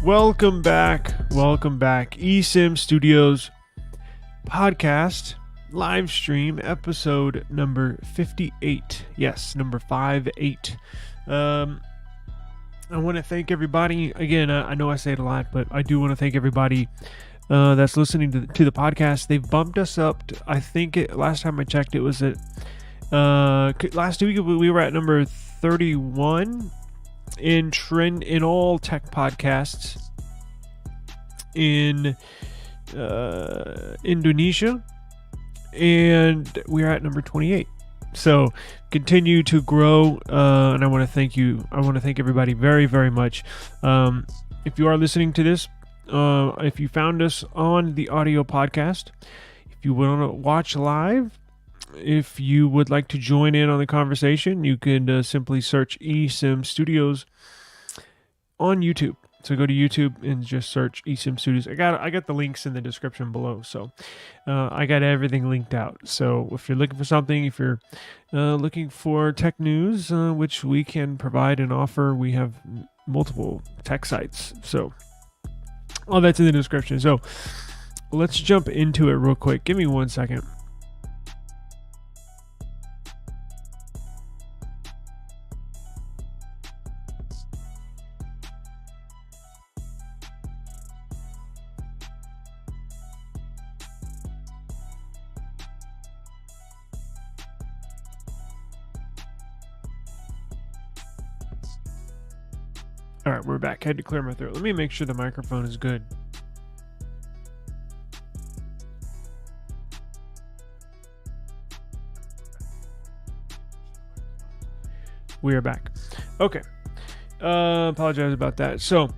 Welcome back. eSIM Studios podcast, live stream, episode number 58. Yes, number 58. I want to thank everybody. Again, I know I say it a lot, but I do want to thank everybody that's listening to the podcast. They've bumped us up. I think last time I checked, it was at last week we were at number 31 in trend in all tech podcasts in Indonesia, and we're at number 28. So continue to grow, and I want to thank you. I want to thank everybody very, very much. If you are listening to this, if you found us on the audio podcast, if you want to watch live, if you would like to join in on the conversation, you can simply search eSIM Studios on YouTube. So go to YouTube and just search eSIM Studios. I got the links in the description below. So I got everything linked out. So if you're looking for something, if you're looking for tech news, which we can provide and offer, we have multiple tech sites. So all that's in the description. So let's jump into it real quick. Give me 1 second. All right, we're back. Had to clear my throat. Let me make sure the microphone is good. We are back. Okay. Apologize about that. So,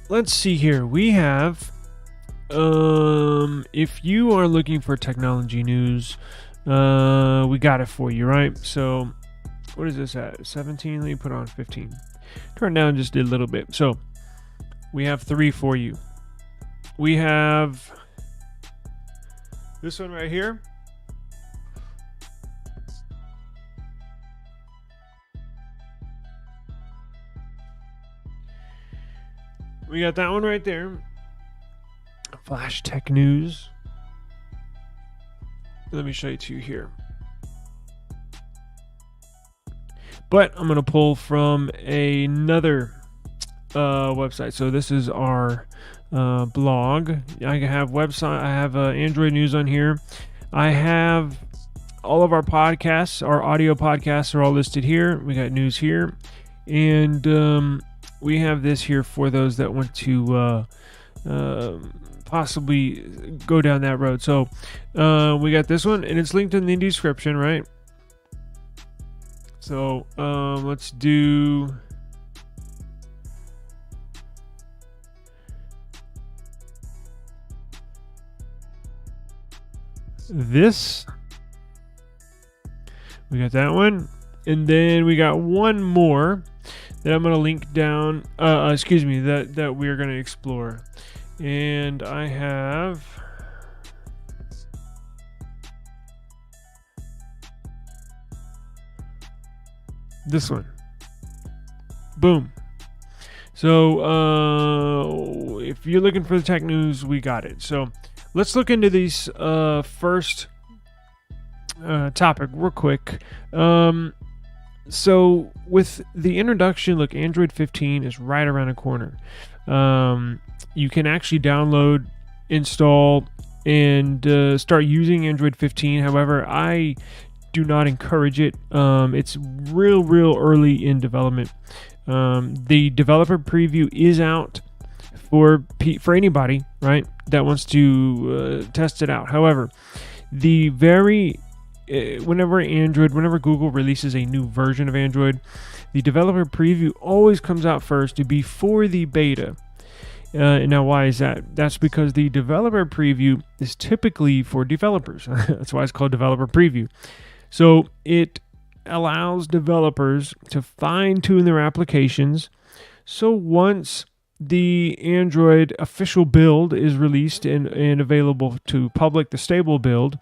let's see here. We have, if you are looking for technology news, we got it for you, right? So, what is this at? 17? Let me put on 15. Turn down just a little bit. So, we have 3 for you. We have this one right here. We got that one right there. Flash Tech News. Let me show it to you here. But I'm going to pull from another website. So this is our blog. I have website. I have Android news on here. I have all of our podcasts. Our audio podcasts are all listed here. We got news here. And we have this here for those that want to possibly go down that road. So we got this one, and it's linked in the description, right? So let's do this. We got that one, and then we got one more that I'm going to link down. That we're going to explore, and I have this one. Boom. So if you're looking for the tech news, we got it. So let's look into these first topic real quick. So with the introduction, look, Android 15 is right around the corner. You can actually download, install, and start using Android 15. However, I do not encourage it. It's real early in development. The developer preview is out for anybody, right, that wants to test it out. However, whenever Google releases a new version of Android, the developer preview always comes out first before the beta. Now, why is that? That's because the developer preview is typically for developers. That's why it's called developer preview. So it allows developers to fine-tune their applications. So once the Android official build is released and available to public, the stable build,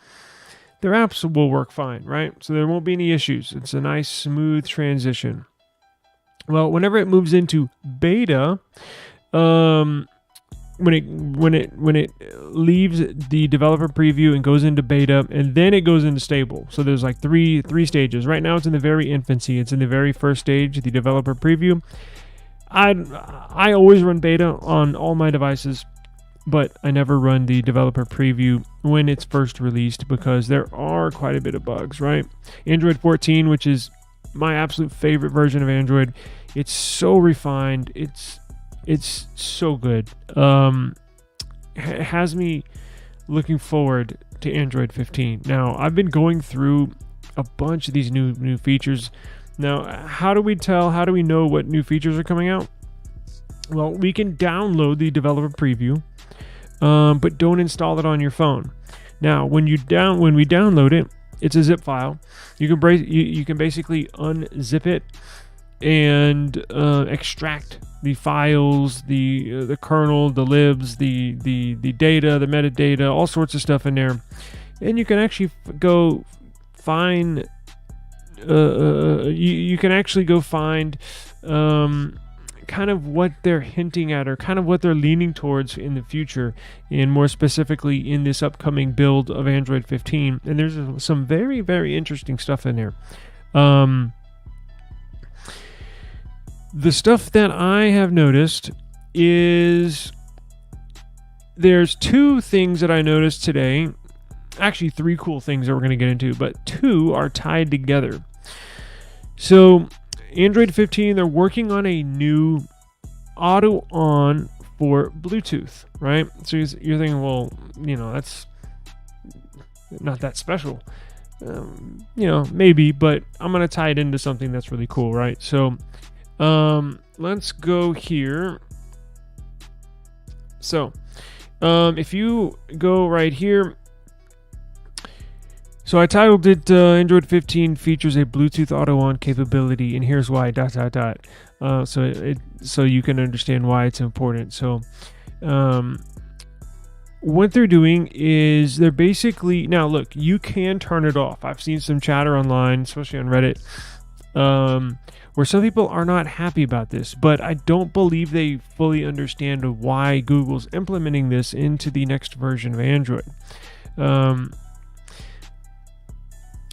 their apps will work fine, right? So there won't be any issues. It's a nice, smooth transition. Well, whenever it moves into beta, when it leaves the developer preview and goes into beta, and then it goes into stable. So there's like three stages. Right now it's in the very infancy. It's in the very first stage, the developer preview. I always run beta on all my devices, but I never run the developer preview when it's first released because there are quite a bit of bugs, right? Android 14, which is my absolute favorite version of Android, it's so refined. It's so good. It has me looking forward to Android 15. Now, I've been going through a bunch of these new features. Now, how do we tell? How do we know what new features are coming out? Well, we can download the developer preview, but don't install it on your phone. Now, when we download it, it's a zip file. You can basically unzip it and extract the files, the kernel, the libs, the data, the metadata, all sorts of stuff in there, and you can actually go find. You can actually go find kind of what they're hinting at or kind of what they're leaning towards in the future, and more specifically in this upcoming build of Android 15. And there's some very, very interesting stuff in there. The stuff that I have noticed is there's two things that I noticed today. Actually, three cool things that we're going to get into, but two are tied together. So, Android 15, they're working on a new auto on for Bluetooth, right? So you're thinking, well, that's not that special. Maybe, but I'm going to tie it into something that's really cool, right? So, let's go here. So, if you go right here, so I titled it Android 15 features a Bluetooth auto-on capability, and here's why, ... So you can understand why it's important. So what they're doing is they're basically, now look, you can turn it off. I've seen some chatter online, especially on Reddit, where some people are not happy about this, but I don't believe they fully understand why Google's implementing this into the next version of Android.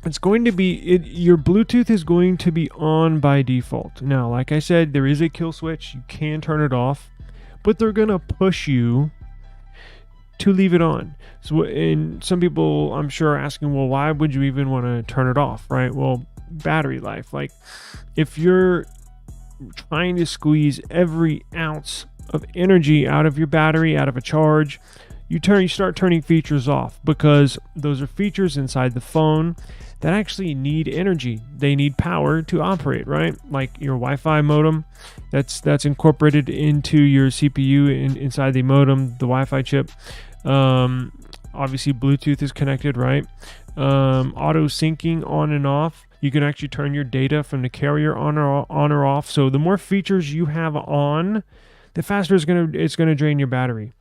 It's going to be, your Bluetooth is going to be on by default. Now, like I said, there is a kill switch. You can turn it off, but they're going to push you to leave it on. So, and some people, I'm sure, are asking, well, why would you even want to turn it off, right? Well, battery life. Like, if you're trying to squeeze every ounce of energy out of your battery, out of a charge, you start turning features off, because those are features inside the phone that actually need energy. They need power to operate, right? Like your Wi-Fi modem, that's incorporated into your CPU inside the modem, the Wi-Fi chip. Obviously, Bluetooth is connected, right? Auto syncing on and off. You can actually turn your data from the carrier on or off. So the more features you have on, the faster it's gonna drain your battery.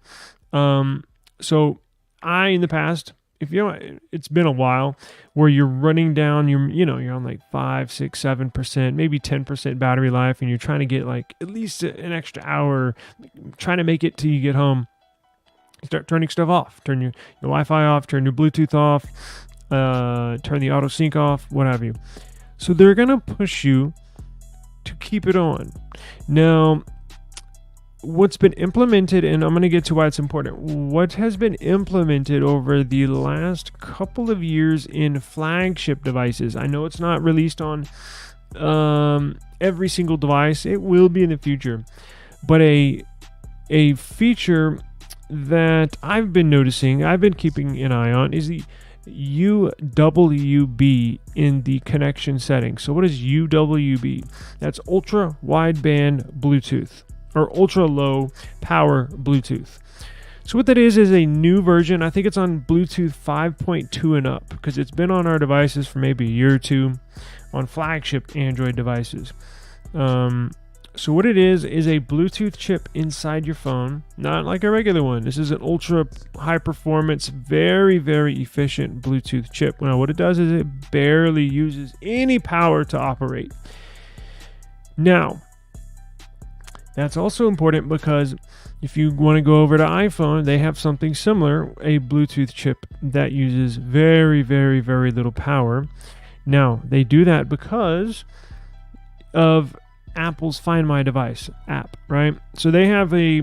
So in the past, it's been a while where you're running down, you're on like 5, 6, 7%, maybe 10% battery life, and you're trying to get like at least an extra hour, trying to make it till you get home. You start turning stuff off, turn your Wi-Fi off, turn your Bluetooth off, turn the auto sync off, what have you. So they're going to push you to keep it on. Now, what's been implemented, and I'm going to get to why it's important, what has been implemented over the last couple of years in flagship devices. I know it's not released on every single device. It will be in the future. But a feature that I've been noticing, I've been keeping an eye on, is the UWB in the connection settings. So what is UWB? That's ultra wideband Bluetooth, or ultra low power Bluetooth. So what that is a new version. I think it's on Bluetooth 5.2 and up, because it's been on our devices for maybe a year or two on flagship Android devices. So what it is a Bluetooth chip inside your phone, not like a regular one. This is an ultra high performance, very, very efficient Bluetooth chip. Now what it does is it barely uses any power to operate. Now, That's also important because if you want to go over to iPhone, they have something similar, a Bluetooth chip that uses very, very, very little power. Now, they do that because of Apple's Find My Device app, right? So they have a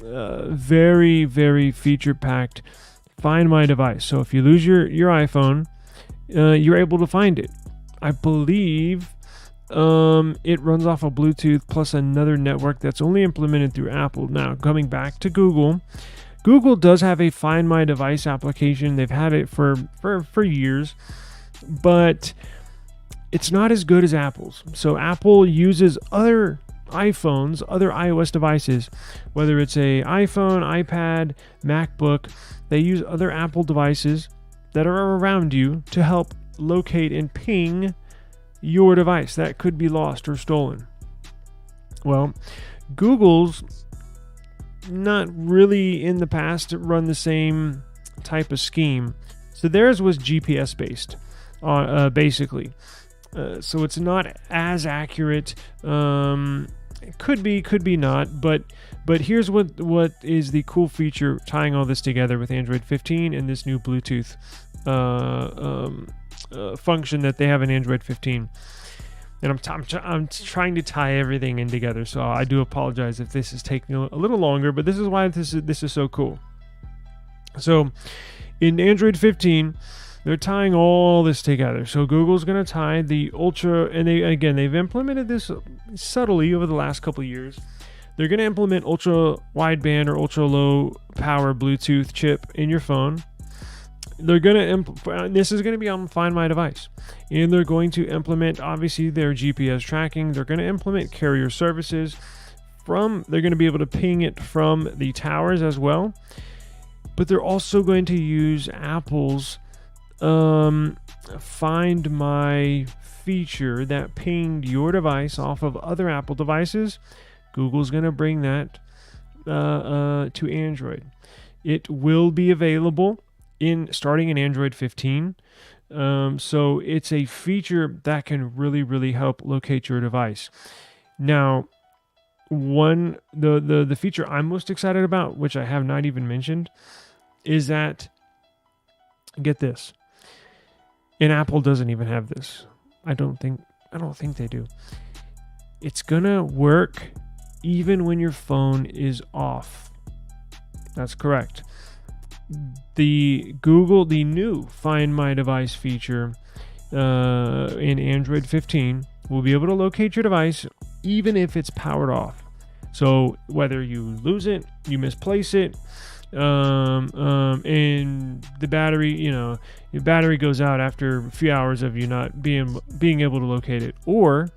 very, very feature-packed Find My Device. So if you lose your iPhone, you're able to find it. I believe it runs off of Bluetooth plus another network that's only implemented through Apple. Now, coming back to Google, Google does have a Find My Device application. They've had it for years, but it's not as good as Apple's. So Apple uses other iPhones, other iOS devices, whether it's a iPhone, iPad, MacBook. They use other Apple devices that are around you to help locate and ping your device that could be lost or stolen. Well, Google's not really in the past run the same type of scheme. So theirs was GPS based, basically. So it's not as accurate. It could be not. But here's what is the cool feature tying all this together with Android 15 and this new Bluetooth function that they have in Android 15. And I'm trying to tie everything in together. So I do apologize if this is taking a little longer, but this is why this is so cool. So in Android 15, they're tying all this together. So Google's going to tie the Ultra, and they've implemented this subtly over the last couple of years. They're going to implement ultra wideband or ultra low power Bluetooth chip in your phone. They're going to this is going to be on Find My Device, and they're going to implement obviously their GPS tracking. They're going to implement carrier services they're going to be able to ping it from the towers as well. But they're also going to use Apple's Find My feature that pinged your device off of other Apple devices. Google's going to bring that to Android. It will be available starting in Android 15. So it's a feature that can really, really help locate your device. Now, the feature I'm most excited about, which I have not even mentioned, is that, get this, and Apple doesn't even have this. I don't think they do. It's gonna work even when your phone is off. That's correct. The new Find My Device feature in Android 15 will be able to locate your device even if it's powered off. So whether you lose it, you misplace it, and the battery, your battery goes out after a few hours of you not being able to locate it, or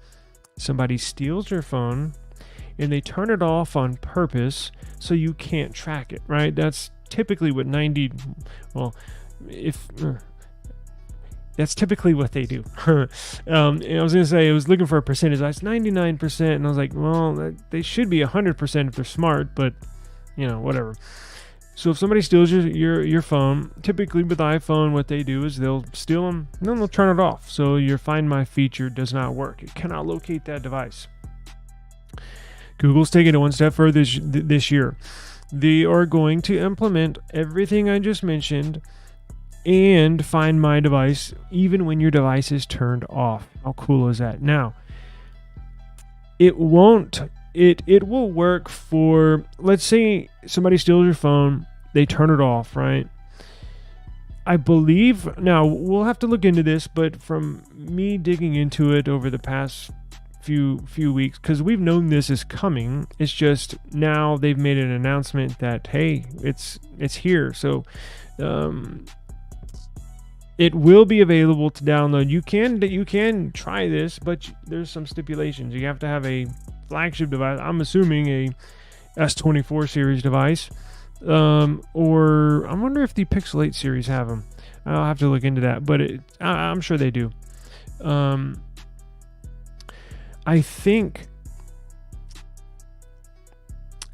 somebody steals your phone and they turn it off on purpose so you can't track it, right? That's typically what that's typically what they do. And I was going to say, I was looking for a percentage. That's 99%. And I was like, well, they should be 100% if they're smart, but whatever. So if somebody steals your phone, typically with iPhone, what they do is they'll steal them, and then they'll turn it off. So your Find My feature does not work. It cannot locate that device. Google's taking it one step further this year. They are going to implement everything I just mentioned and Find My Device even when your device is turned off. How cool is that? Now, it will work for, let's say somebody steals your phone, they turn it off, right? I believe, now we'll have to look into this, but from me digging into it over the past few weeks, because we've known this is coming, it's just now they've made an announcement that, hey, it's here. So it will be available to download. You can try this, but there's some stipulations. You have to have a flagship device. I'm assuming a S24 series device, or I wonder if the Pixel 8 series have them. I'll have to look into that, but I'm sure they do. I think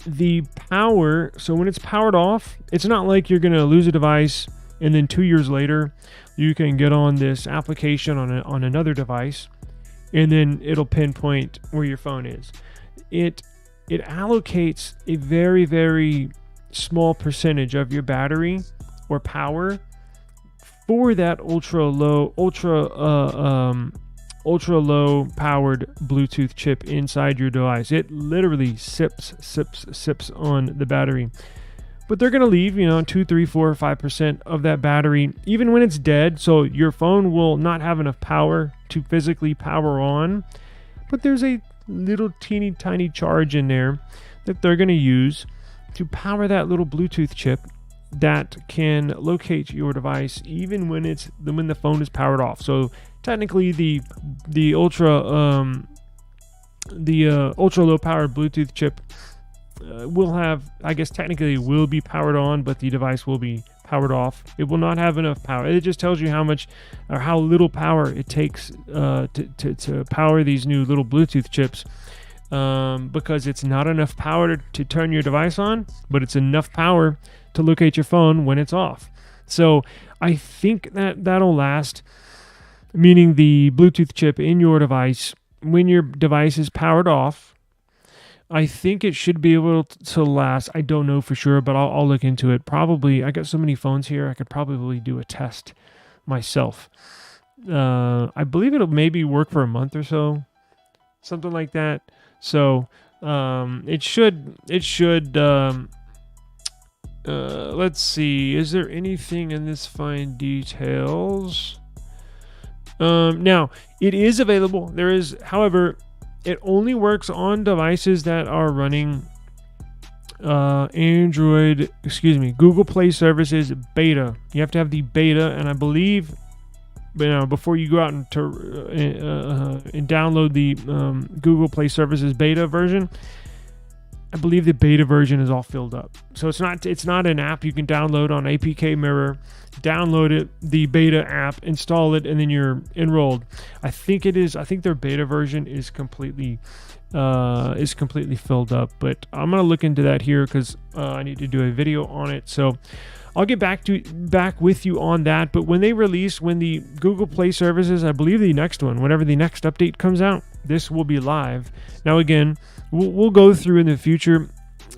the power, so when it's powered off, it's not like you're going to lose a device and then 2 years later you can get on this application on another device and then it'll pinpoint where your phone is. it allocates a very, very small percentage of your battery or power for that ultra low powered Bluetooth chip inside your device. It literally sips on the battery. But they're going to leave, 2, 3, 4, 5% of that battery, even when it's dead. So your phone will not have enough power to physically power on. But there's a little teeny tiny charge in there that they're going to use to power that little Bluetooth chip that can locate your device even when the phone is powered off. So technically the ultra low powered Bluetooth chip will have, I guess technically will be powered on, but the device will be powered off. It will not have enough power. It just tells you how much or how little power it takes to power these new little Bluetooth chips, because it's not enough power to turn your device on, but it's enough power to locate your phone when it's off. So I think that'll last, meaning the Bluetooth chip in your device, when your device is powered off, I think it should be able to last. I don't know for sure, but I'll look into it. Probably, I got so many phones here, I could probably do a test myself. I believe it'll maybe work for a month or so, something like that. So it should. Let's see. Is there anything in this fine details? Now it is available. There is, however, it only works on devices that are running Google Play Services beta. You have to have the beta, and I believe, before you go out and download the Google Play Services beta version, I believe the beta version is all filled up. So it's not an app you can download on APK Mirror. Download it, the beta app, install it, and then you're enrolled. I think it is. I think their beta version is completely filled up. But I'm gonna look into that here because I need to do a video on it. So I'll get back with you on that. But when the Google Play Services, I believe the next one, whenever the next update comes out, this will be live. Now again, we'll go through in the future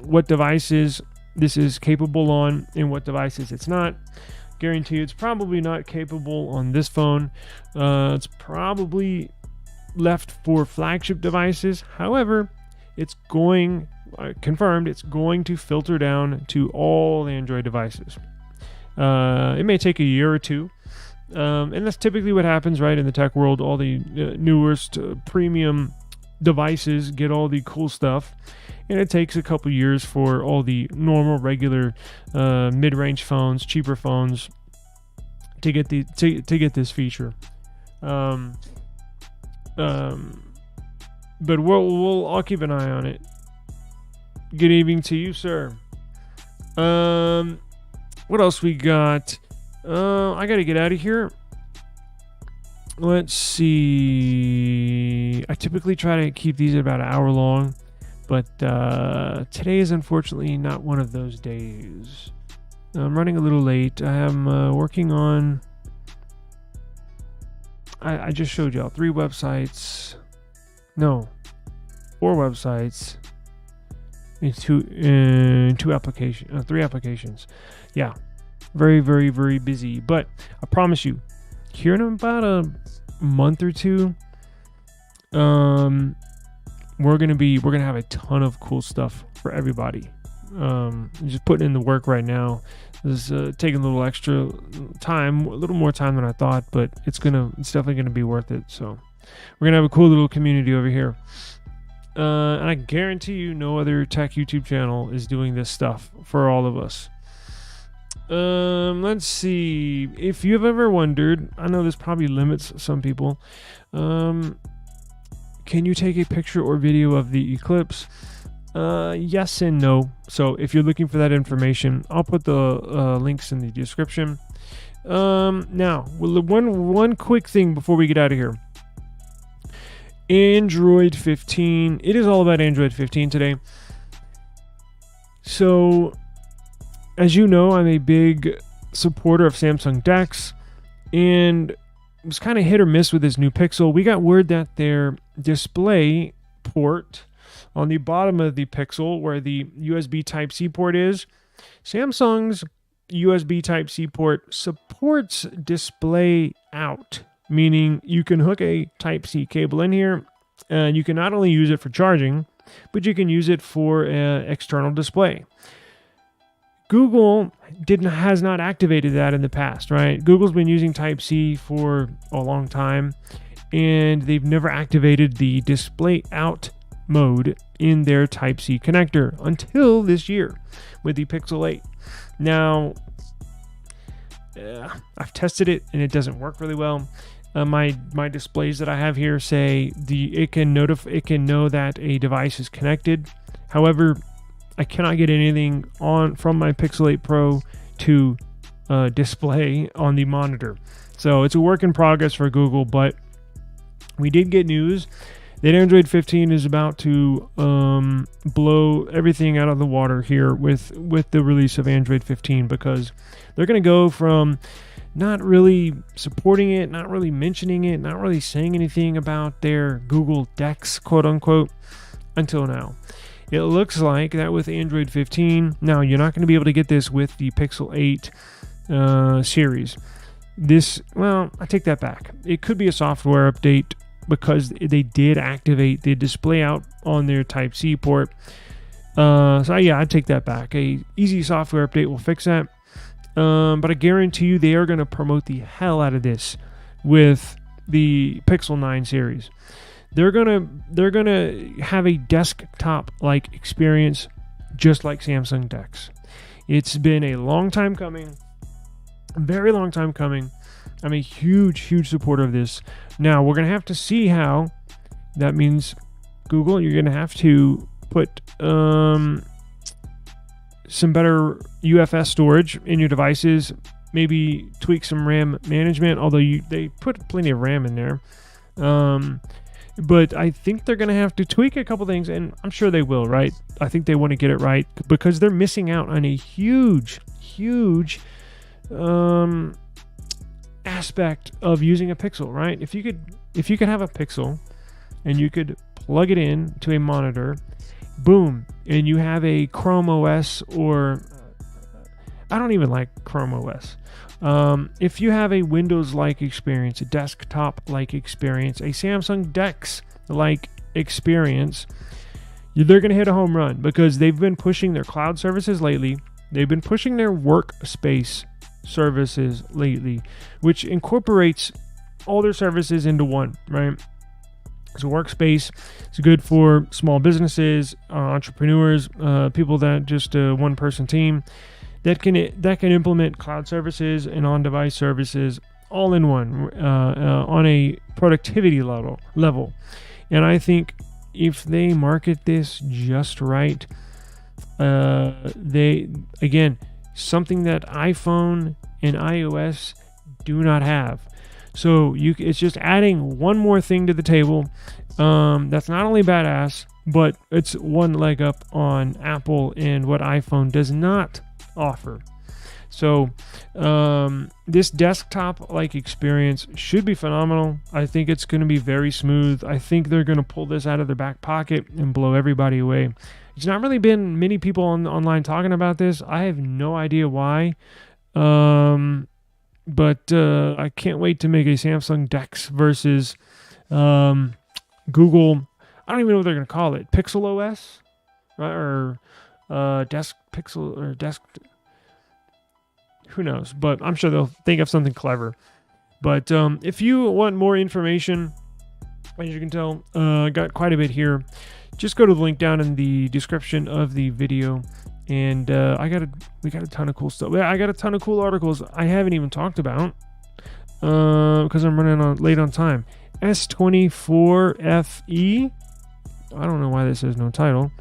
what devices this is capable on and what devices it's not. Guarantee you it's probably not capable on this phone. It's probably left for flagship devices. However, it's confirmed it's going to filter down to all Android devices. It may take a year or two, and that's typically what happens, right? In the tech world, all the newest premium devices get all the cool stuff, and it takes a couple years for all the normal, regular, mid-range phones, cheaper phones, to get this feature. But I'll keep an eye on it. Good evening to you, sir. What else we got? I gotta get out of here. Let's see. I typically try to keep these at about an hour long, but today is unfortunately not one of those days. I'm running a little late. I am working on... I just showed y'all 3 websites. No, 4 websites. Two applications, 3 applications. Yeah, very, very, very busy. But I promise you, here in about a month or two, we're gonna have a ton of cool stuff for everybody. Just putting in the work right now. This is taking a little extra time, a little more time than I thought, but it's definitely gonna be worth it. So we're gonna have a cool little community over here. And I guarantee you no other tech YouTube channel is doing this stuff for all of us. Let's see. If you've ever wondered, I know this probably limits some people, can you take a picture or video of the eclipse? Yes and no. So if you're looking for that information, I'll put the links in the description. Now, one quick thing before we get out of here. Android 15. It is all about Android 15 today. So, as you know, I'm a big supporter of Samsung DeX, and it was kind of hit or miss with this new Pixel. We got word that their display port on the bottom of the Pixel where the USB Type-C port is, Samsung's USB Type-C port supports display out, meaning you can hook a Type-C cable in here and you can not only use it for charging, but you can use it for external display. Google has not activated that in the past, right? Google's been using Type-C for a long time, and they've never activated the display out mode in their Type-C connector until this year with the Pixel 8. Now, I've tested it and it doesn't work really well. My displays that I have here say it can know that a device is connected. However, I cannot get anything from my Pixel 8 Pro to display on the monitor. So it's a work in progress for Google, but we did get news that Android 15 is about to blow everything out of the water here with the release of Android 15, because they're going to go from not really supporting it, not really mentioning it, not really saying anything about their Google Dex, quote unquote, until now. It looks like that with Android 15, now you're not going to be able to get this with the Pixel 8 series. I take that back. It could be a software update because they did activate the display out on their Type-C port. I take that back. A easy software update will fix that. But I guarantee you they are going to promote the hell out of this with the Pixel 9 series. They're gonna have a desktop-like experience, just like Samsung Dex. It's been a long time coming, a very long time coming. I'm a huge supporter of this. Now we're gonna have to see how. That means Google, you're gonna have to put some better UFS storage in your devices. Maybe tweak some RAM management, although they put plenty of RAM in there. But I think they're going to have to tweak a couple things, and I'm sure they will, right? I think they want to get it right because they're missing out on a huge aspect of using a Pixel, right? If you could have a Pixel and you could plug it in to a monitor, boom, and you have a Chrome OS, or I don't even like Chrome OS. If you have a Windows-like experience, a desktop-like experience, a Samsung Dex-like experience, they're going to hit a home run because they've been pushing their cloud services lately. They've been pushing their workspace services lately, which incorporates all their services into one, right? So workspace is good for small businesses, entrepreneurs, people that just a one-person team. That can implement cloud services and on-device services all in one on a productivity level. And I think if they market this just right, something that iPhone and iOS do not have. So it's just adding one more thing to the table. That's not only badass, but it's one leg up on Apple and what iPhone does not offer. So this desktop-like experience should be phenomenal. I think it's going to be very smooth. I think they're going to pull this out of their back pocket and blow everybody away. It's not really been many people online talking about this. I have no idea why. But I can't wait to make a Samsung Dex versus Google. I don't even know what they're going to call it. Pixel OS, right? Or Desk Pixel or Desk. Who knows? But I'm sure they'll think of something clever. But if you want more information, as you can tell, I got quite a bit here. Just go to the link down in the description of the video, and we got a ton of cool stuff. I got a ton of cool articles I haven't even talked about because I'm running late on time. S24 FE. I don't know why this says no title.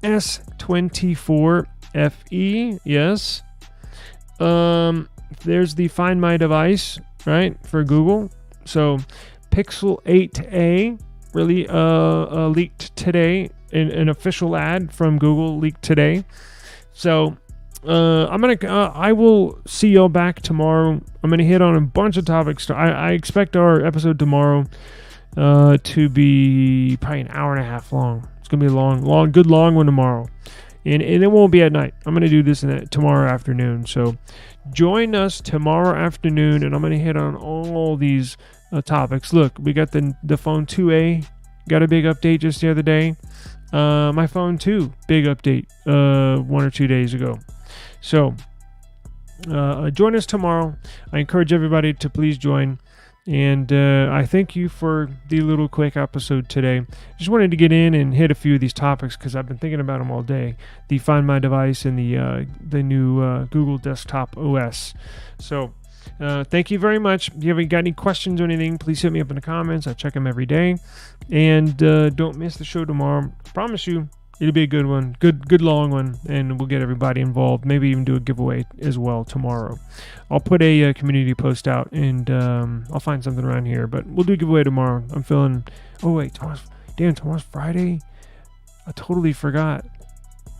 S24 FE. Yes. There's the Find My Device, right, for Google. So Pixel 8a really leaked today. An official ad from Google leaked today. So I will see y'all back tomorrow. I'm gonna hit on a bunch of topics. I expect our episode tomorrow to be probably an hour and a half long. It's going to be a good long one tomorrow. And it won't be at night. I'm going to do this tomorrow afternoon. So join us tomorrow afternoon, and I'm going to hit on all these topics. Look, we got the phone 2A. Got a big update just the other day. My phone 2, big update 1 or 2 days ago. So join us tomorrow. I encourage everybody to please join. And I thank you for the little quick episode today. Just wanted to get in and hit a few of these topics because I've been thinking about them all day. The Find My Device and the new Google Desktop OS. So thank you very much. If you haven't got any questions or anything, please hit me up in the comments. I check them every day. And don't miss the show tomorrow. I promise you, it'll be a good one. Good long one. And we'll get everybody involved. Maybe even do a giveaway as well tomorrow. I'll put a community post out, and I'll find something around here. But we'll do a giveaway tomorrow. I'm feeling... Oh, wait. Tomorrow's Friday? I totally forgot.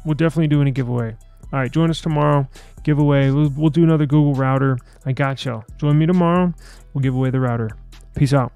We're definitely doing a giveaway. All right, join us tomorrow. Giveaway. We'll do another Google router. I got y'all. Join me tomorrow. We'll give away the router. Peace out.